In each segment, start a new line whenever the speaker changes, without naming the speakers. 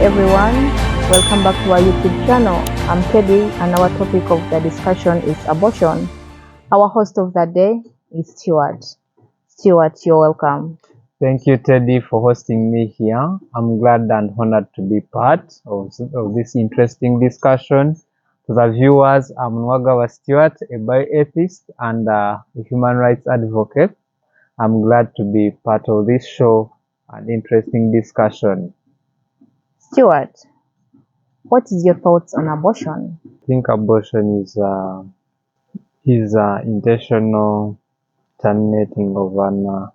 everyone, welcome back to our YouTube channel. I'm Teddy and our topic of the discussion is abortion. Our host of the day is Stuart. Stuart, you're welcome.
Thank you, Teddy, for hosting me here. I'm glad and honored to be part of this interesting discussion. To the viewers, I'm Nwagawa Stuart, a bioethicist and a human rights advocate. I'm glad to be part of this show and interesting discussion.
Stuart, what is your thoughts on abortion?
I think abortion is intentional terminating of a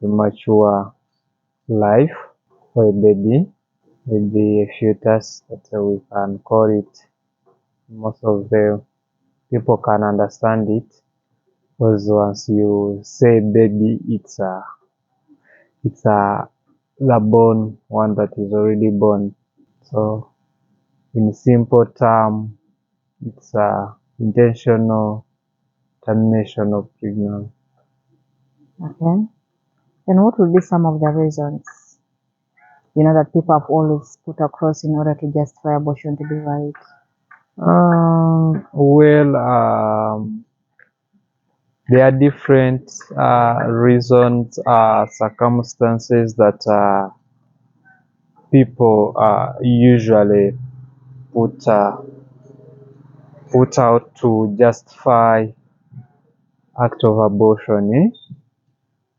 premature life for a baby, maybe a fetus that we can call it. Most of the people can understand it, because once you say baby, it's the born one that is already born. So in simple term, it's intentional termination of pregnancy.
Okay. And what would be some of the reasons, that people have always put across in order to justify abortion to be right?
There are different reasons, circumstances that people usually put out to justify act of abortion.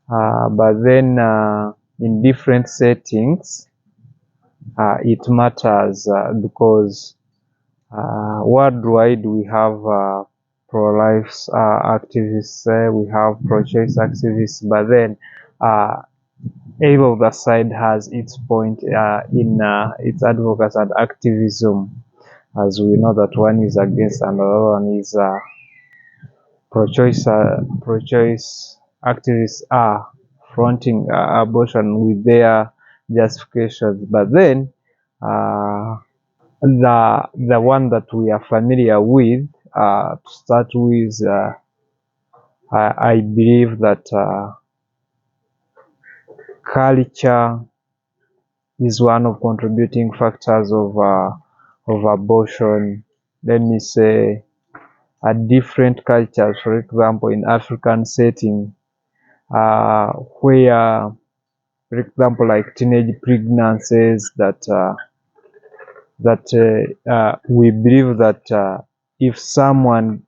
But then in different settings, it matters because worldwide we have pro-life activists, we have pro-choice activists, but then every of the side has its point in its advocacy and activism. As we know that one is against and the other one is pro-choice. Pro-choice activists are fronting abortion with their justifications, but then the one that we are familiar with, to start with, I believe that culture is one of contributing factors of abortion. Let me say, different cultures, for example, in African setting, where, for example, like teenage pregnancies, that we believe that if someone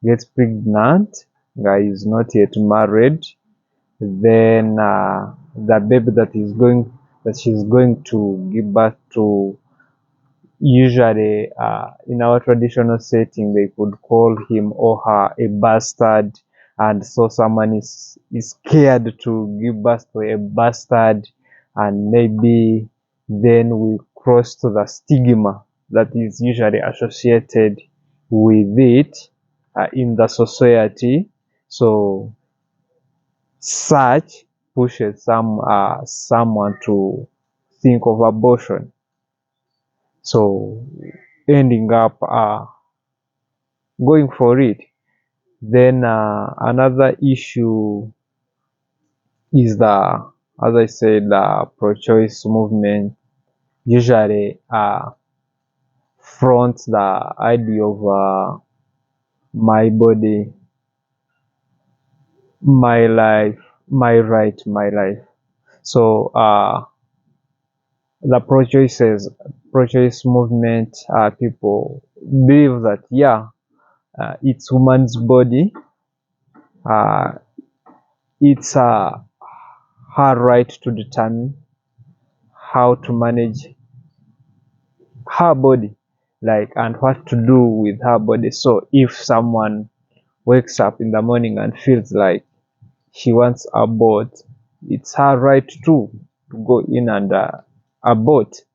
gets pregnant, is not yet married, then the baby that she's going to give birth to, usually in our traditional setting, they could call him or her a bastard, and so someone is scared to give birth to a bastard, and maybe then we cross to the stigma that is usually associated with it in the society. So such pushes someone to think of abortion, so ending up going for it. Then another issue is as I said, the pro-choice movement usually fronts the idea of my body, my life, my right, my life. So the pro-choice movement, people believe that it's woman's body, it's her right to determine how to manage her body, and what to do with her body. So if someone wakes up in the morning and feels like she wants to abort, it's her right to go in and abort.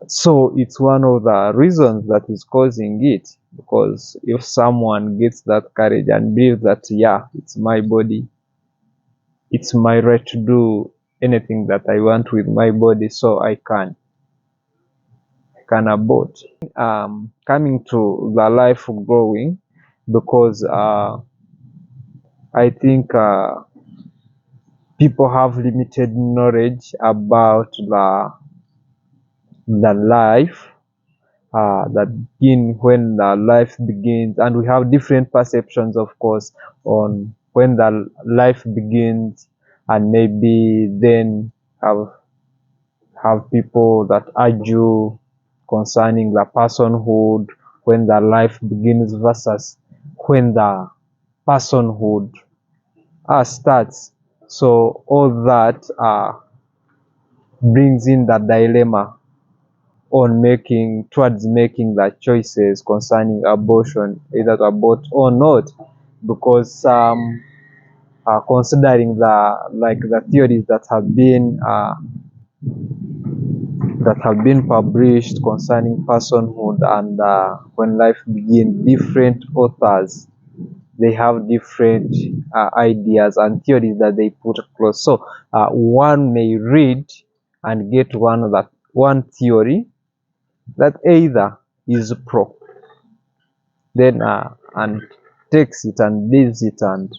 So it's one of the reasons that is causing it, because if someone gets that courage and believes that it's my body, it's my right to do anything that I want with my body, so I can abort. Coming to the life growing, because I think people have limited knowledge about the life that begin when the life begins, and we have different perceptions, of course, on when the life begins, and maybe then have people that argue concerning the personhood, when the life begins versus when the personhood starts. So all that brings in the dilemma on towards making the choices concerning abortion, either to abort or not, because some considering the theories that have been published concerning personhood and when life begins, different authors, they have different ideas and theories that they put across. So one may read and get one theory that either is pro, then and takes it and leaves it, and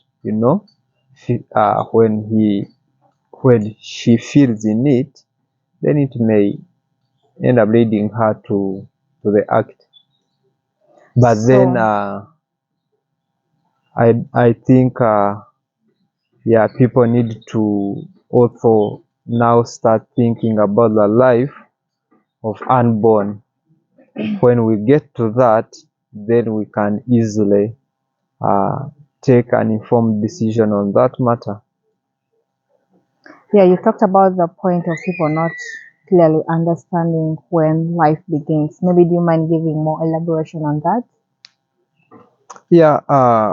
when she feels in it, then it may end up leading her to the act. But then I think yeah, people need to also now start thinking about the life of unborn. When we get to that, then we can easily take an informed decision on that matter.
Yeah, you talked about the point of people not clearly understanding when life begins. Maybe do you mind giving more elaboration on that?
Yeah,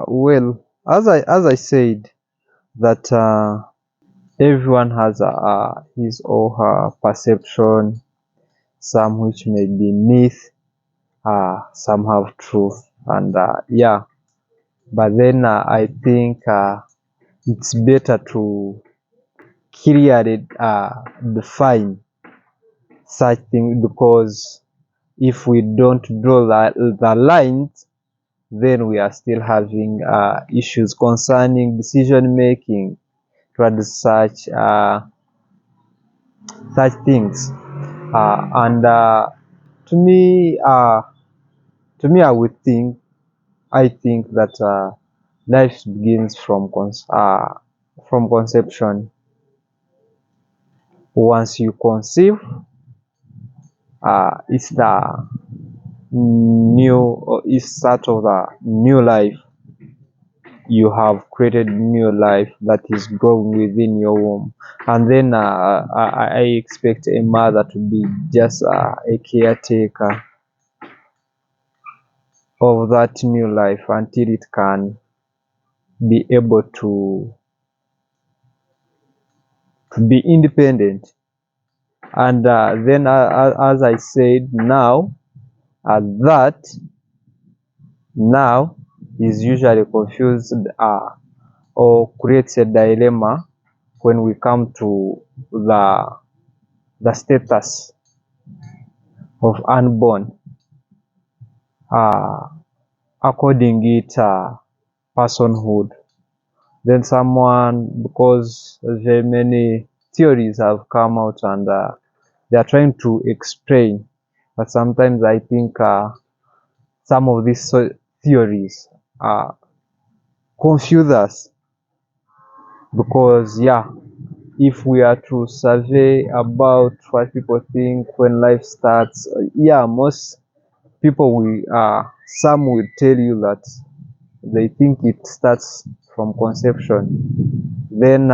well, as I said, that everyone has his or her perception, some which may be myth, some have truth, and yeah. But then I think it's better to clearly define such things, because if we don't draw the lines, then we are still having issues concerning decision making towards such things. And to me, I think that life begins from conception. Once you conceive, it's the new, or it's start of the new life. You have created new life that is growing within your womb, and then I expect a mother to be just a caretaker of that new life until it can be able to be independent. And then as I said, now that now is usually confused or creates a dilemma when we come to the status of unborn, uh, according it personhood. Then someone, because very many theories have come out, and they are trying to explain, but sometimes I think some of these theories confuse us, because yeah, if we are to survey about what people think when life starts, yeah, most people will some will tell you that they think it starts from conception. Then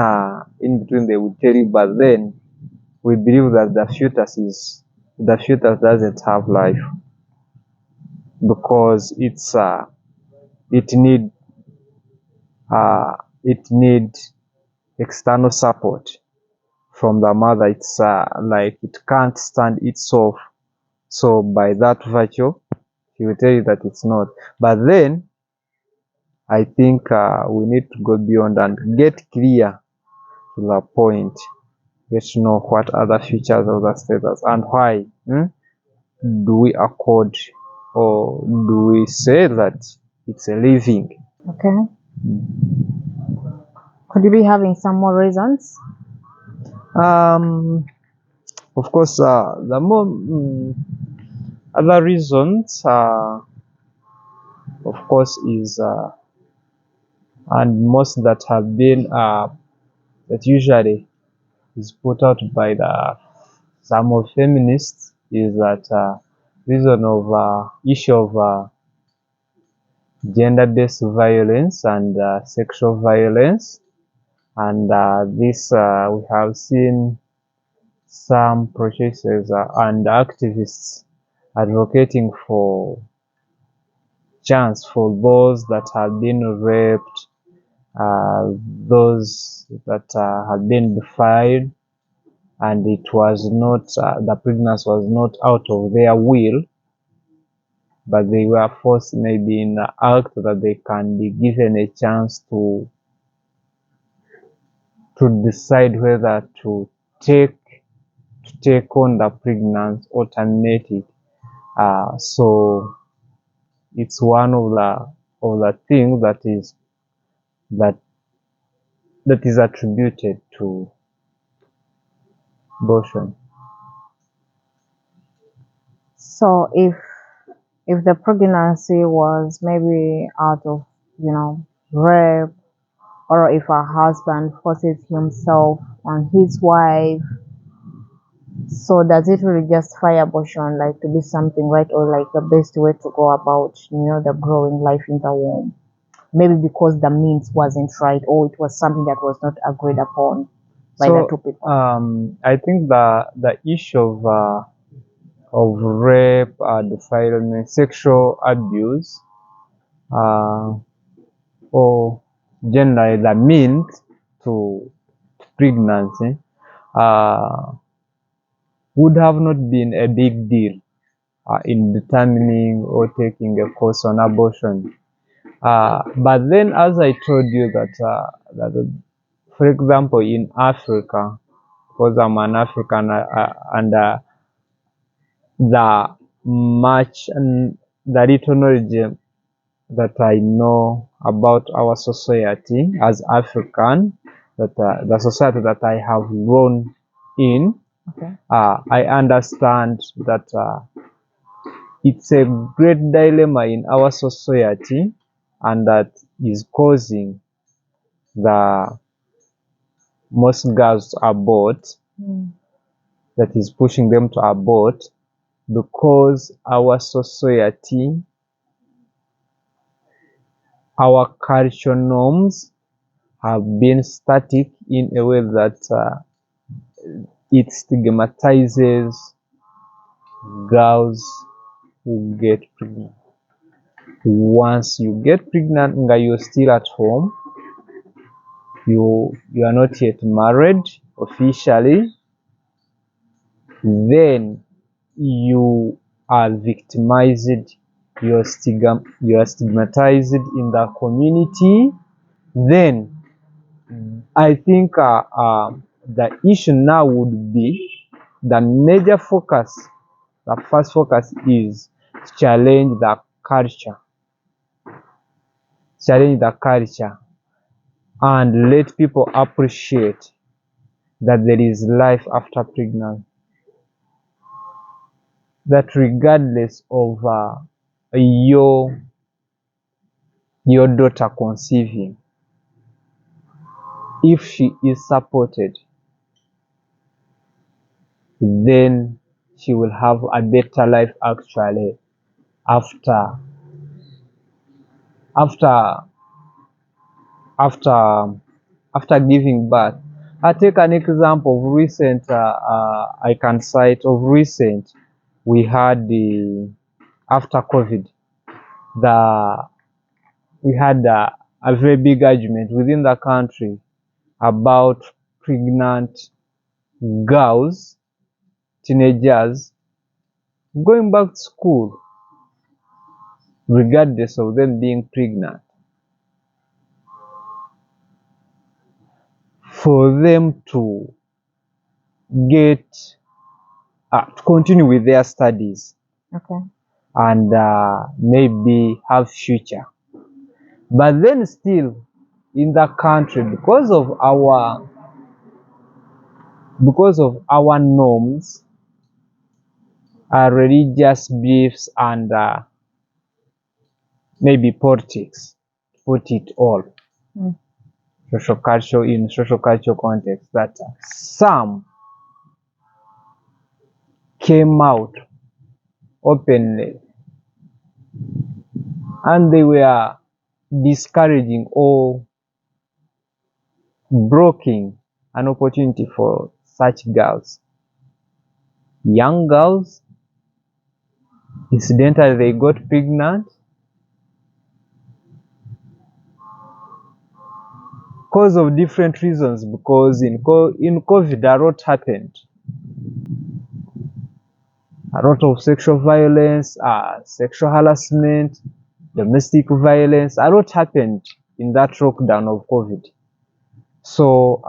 in between they will tell you, but then we believe that the fetus doesn't have life, because it need uh, it need external support from the mother. It's like it can't stand itself. So by that virtue, he will tell you that it's not. But then I think we need to go beyond and get clear to the point. Get to know what are the features of the status, and why do we accord, or do we say that it's a living.
Okay. Could you be having some more reasons?
Of course, the more other reasons, of course, is and most that have been that usually is put out by the some of feminists is that reason of issue of gender-based violence and sexual violence, and this we have seen some protesters and activists advocating for chance for those that have been raped, those that have been defiled, and it was not the pregnancy was not out of their will, but they were forced maybe in the act that they can be given a chance to decide whether to take on the pregnancy or terminate it. So it's one of the things that that is attributed to abortion.
So if the pregnancy was maybe out of, rape, or if a husband forces himself on his wife, so does it really justify abortion, like to be something right, or like the best way to go about, the growing life in the womb? Maybe because the means wasn't right, or it was something that was not agreed upon by the two people.
I think the issue of rape, defilement, sexual abuse, or generally the means to pregnancy, would have not been a big deal in determining or taking a course on abortion. But then, as I told you that for example, in Africa, because I'm an African, and the much and the little knowledge that I know about our society as African, that the society that I have grown in,
Okay.
I understand that it's a great dilemma in our society, and that is causing the most girls to abort, that is pushing them to abort, because our society, our cultural norms have been static in a way that it stigmatizes girls who get pregnant. Once you get pregnant and you're still at home, you are not yet married officially, then you are victimized, you are stigmatized in the community. Then I think the issue now would be the major focus. The first focus is to challenge the culture, and let people appreciate that there is life after pregnancy. That regardless of your daughter conceiving, if she is supported, then she will have a better life actually after after after after giving birth. I take an example of recent. I can cite of recent. We had the after COVID. We had a very big argument within the country about pregnant girls, teenagers going back to school, regardless of them being pregnant, for them to get to continue with their studies.
Okay.
And maybe have future. But then still in the country, because of our because of our norms, religious beliefs, and maybe politics, put it all,
Mm.
social cultural context, that some came out openly and they were discouraging or blocking an opportunity for such girls. Young girls, incidentally, they got pregnant because of different reasons. Because in COVID, a lot happened. A lot of sexual violence, sexual harassment, domestic violence, a lot happened in that lockdown of COVID. So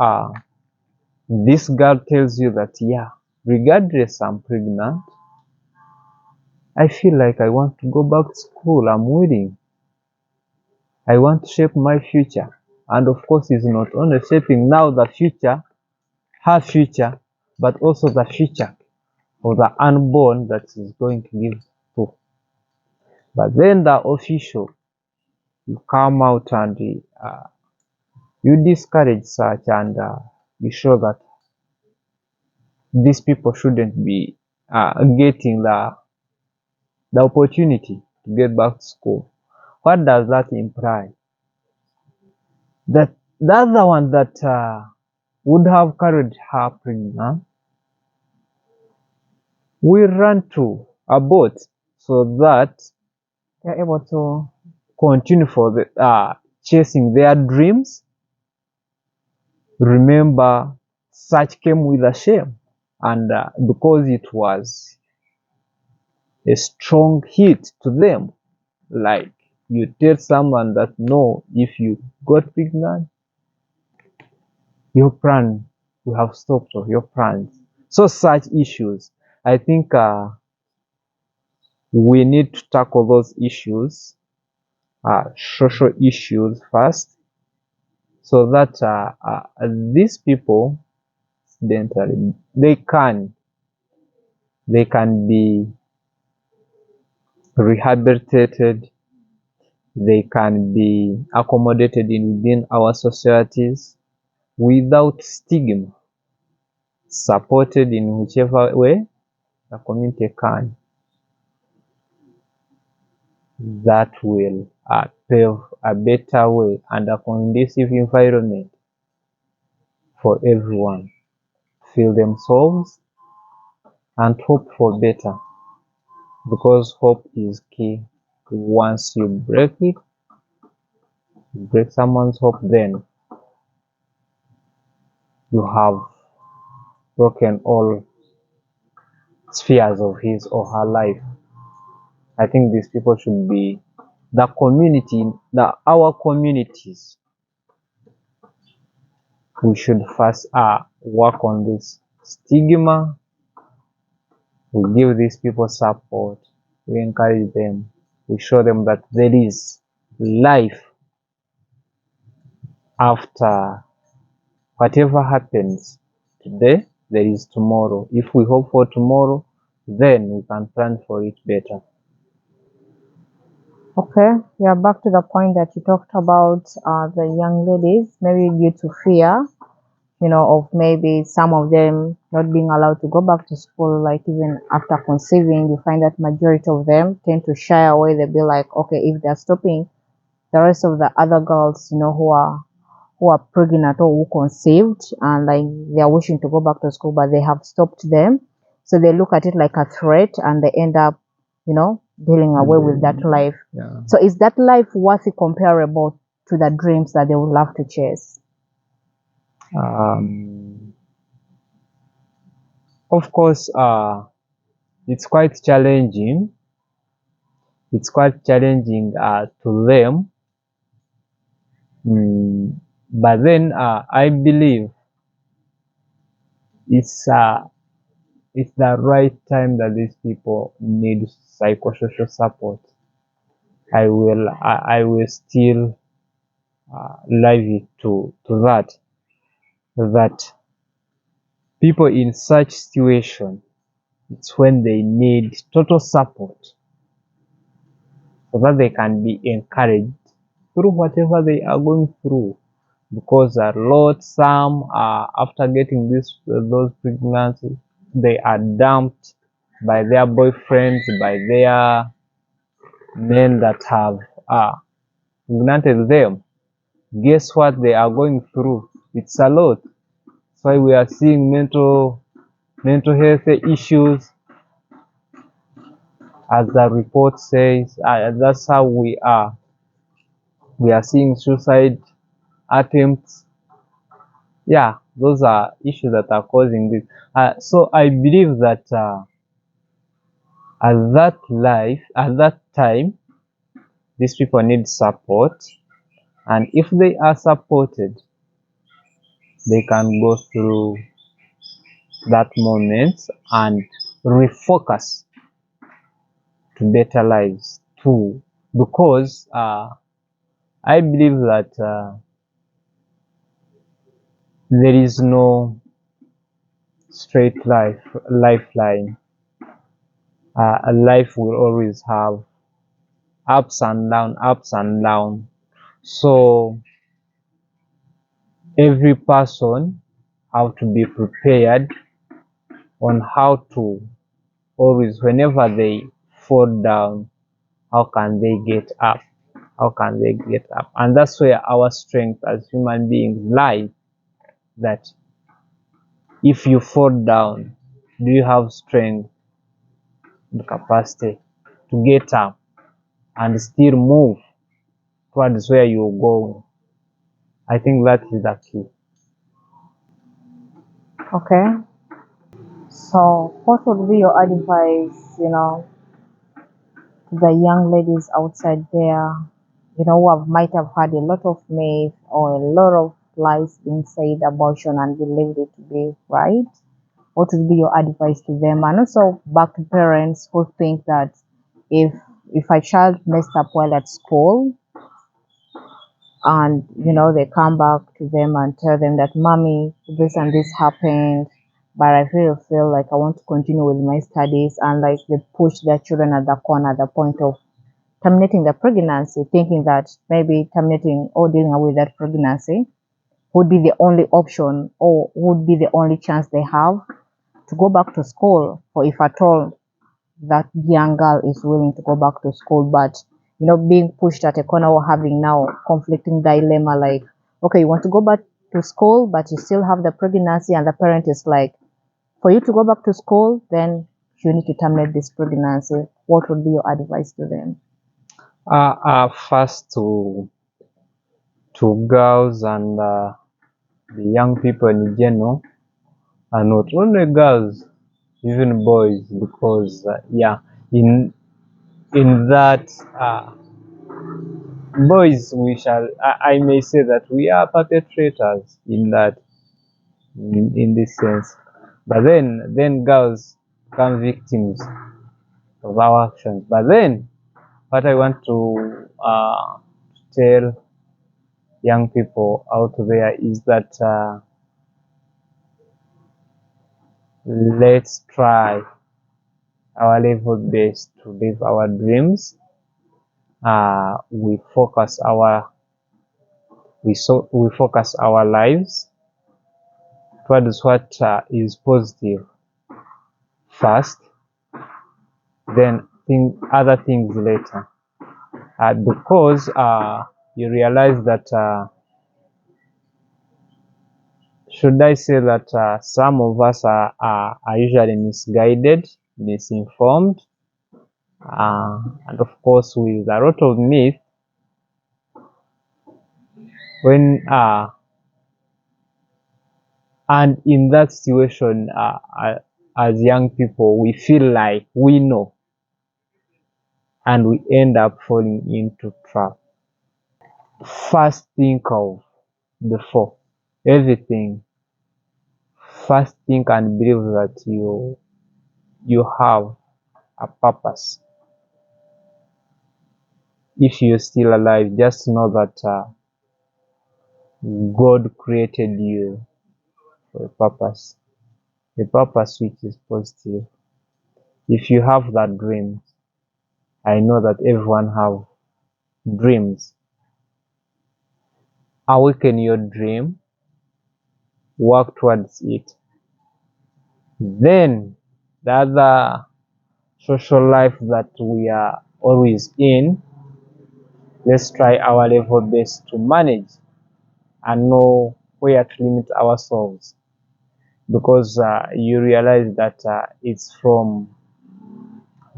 this girl tells you that, yeah, regardless I'm pregnant, I feel like I want to go back to school. I'm willing. I want to shape my future. And of course, it's not only shaping now the future, her future, but also the future of the unborn that is going to give to. But then the official, you come out and you discourage such, and you show that these people shouldn't be getting the opportunity to get back to school. What does that imply? That the other one that would have carried her pregnant will run to abort so that
They're able to.
continue for the chasing their dreams. Remember, such came with a shame, and because it was a strong hit to them, like you tell someone that no, if you got pregnant, your plan will have stopped, or your plans. So such issues, I think we need to tackle those issues, social issues first, so that these people, incidentally, they can be rehabilitated, they can be accommodated within our societies without stigma, supported in whichever way the community can. That will pave a better way and a conducive environment for everyone. Feel themselves and hope for better, because hope is key. Once you break someone's hope, then you have broken all spheres of his or her life. I think these people should be the community, our communities. We should first work on this stigma. We give these people support. We encourage them. We show them that there is life after whatever happens today. There is tomorrow. If we hope for tomorrow, then we can plan for it better.
Okay, yeah, back to the point that you talked about the young ladies, maybe due to fear, of maybe some of them not being allowed to go back to school, like even after conceiving, you find that majority of them tend to shy away. They'll be like, okay, if they're stopping the rest of the other girls, who are pregnant or who conceived, and like they are wishing to go back to school, but they have stopped them. So they look at it like a threat, and they end up, dealing away with that life.
Yeah.
So is that life worthy comparable to the dreams that they would love to chase?
Of course, it's quite challenging. It's quite challenging to them. But then I believe it's uh, it's the right time that these people need psychosocial support. I will still live it to that people in such situation, it's when they need total support so that they can be encouraged through whatever they are going through. Because a lot, some are after getting those pregnancies, they are dumped by their boyfriends, by their men that have impregnated them. Guess what they are going through? It's a lot. That's why we are seeing mental health issues, as the report says. That's how we are. We are seeing suicide attempts. Yeah, those are issues that are causing this. So I believe that at that time, these people need support, and if they are supported, they can go through that moment and refocus to better lives too. Because I believe that there is no straight lifeline. A life will always have ups and down. So every person have to be prepared on how to always, whenever they fall down, how can they get up? How can they get up? And that's where our strength as human beings lies. That if you fall down, do you have strength, the capacity to get up and still move towards where you're going? I think that is the key.
Okay. So, what would be your advice, to the young ladies outside there, who might have had a lot of myth or a lot of lies being said about abortion and believed it to be right? What would be your advice to them? And also back to parents who think that if a child messed up while at school, and they come back to them and tell them that, mommy, this and this happened, but I feel like I want to continue with my studies, and like they push their children at the corner at the point of terminating the pregnancy, thinking that maybe terminating or dealing with that pregnancy would be the only option, or would be the only chance they have to go back to school, or if at all that young girl is willing to go back to school. But being pushed at a corner, or having now conflicting dilemma, like, okay, you want to go back to school but you still have the pregnancy, and the parent is like, for you to go back to school, then you need to terminate this pregnancy. What would be your advice to them?
First to girls and the young people in general, and not only girls, even boys, because yeah, in that boys, I may say that we are perpetrators in that, in this sense, but then girls become victims of our actions. But then what I want to tell young people out there is that let's try our level best to live our dreams. We focus our lives towards what is positive first, then think other things later. Because you realize that, should I say that some of us are usually misguided, misinformed, and of course with a lot of myth. When and in that situation, as young people, we feel like we know, and we end up falling into trap. First, think of before everything. First, think and believe that you have a purpose. If you're still alive, just know that God created you for a purpose. a purpose which is positive. If you have that dream, I know that everyone have dreams. Awaken your dream, work towards it. Then the other social life that we are always in, let's try our level best to manage and know where to limit ourselves, because you realize that it's from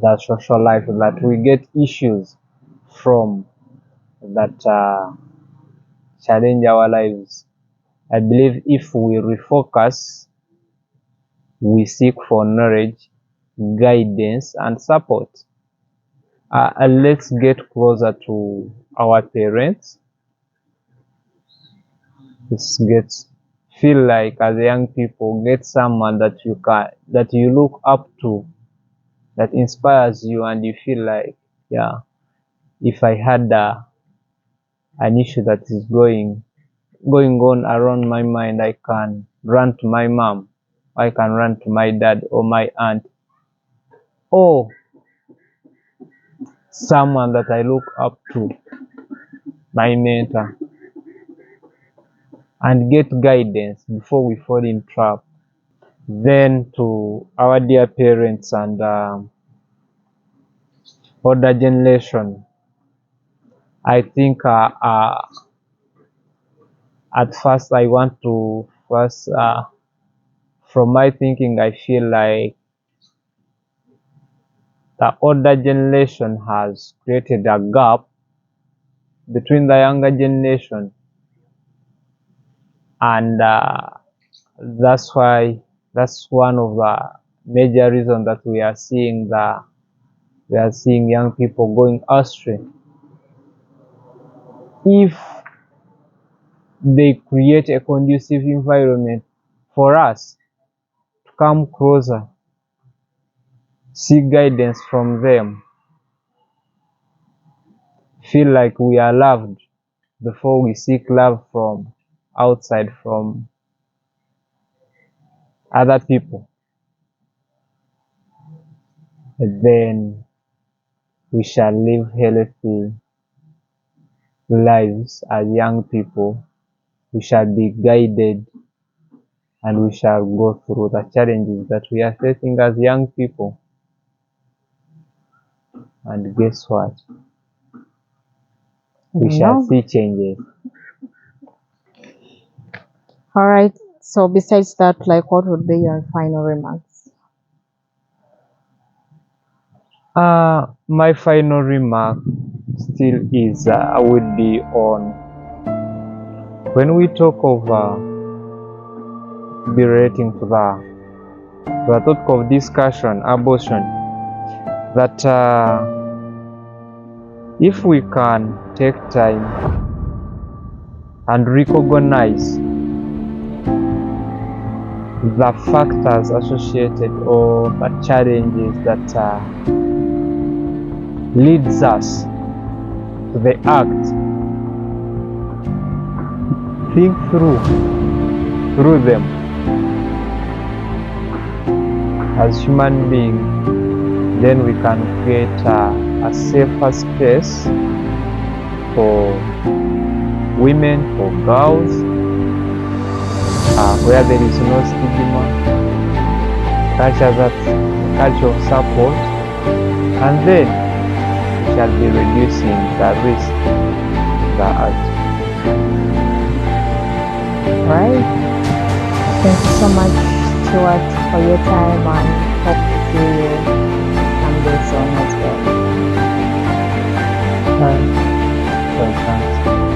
that social life that we get issues from that challenge our lives. I believe if we refocus, we seek for knowledge, guidance, and support. Let's get closer to our parents. Let's get feel like as young people, get someone that you look up to, that inspires you, and you feel like, yeah, if I had an issue that is going on around my mind, I can run to my mom, I can run to my dad or my aunt, or someone that I look up to, my mentor, and get guidance before we fall in trap. Then to our dear parents and older generation, I think at first I want to first, from my thinking, I feel like the older generation has created a gap between the younger generation, and that's one of the major reasons that we are seeing young people going astray. If they create a conducive environment for us to come closer, seek guidance from them, feel like we are loved before we seek love from outside, from other people, then we shall live healthy lives as young people. We shall be guided, and we shall go through the challenges that we are facing as young people. And guess what? We shall
No.
see changes.
All right. So besides that, like, what would be your final remarks?
My final remark still is would be on when we talk of be relating to the topic of discussion, abortion, that if we can take time and recognize the factors associated or the challenges that leads us to the act, think through them as human beings, then we can create a safer space for women, for girls, where there is no stigma, culture of support, and then we shall be reducing the risk that.
Right. Thank you so much, Stuart, for your time, and hope to see you someday soon as well.
Thanks.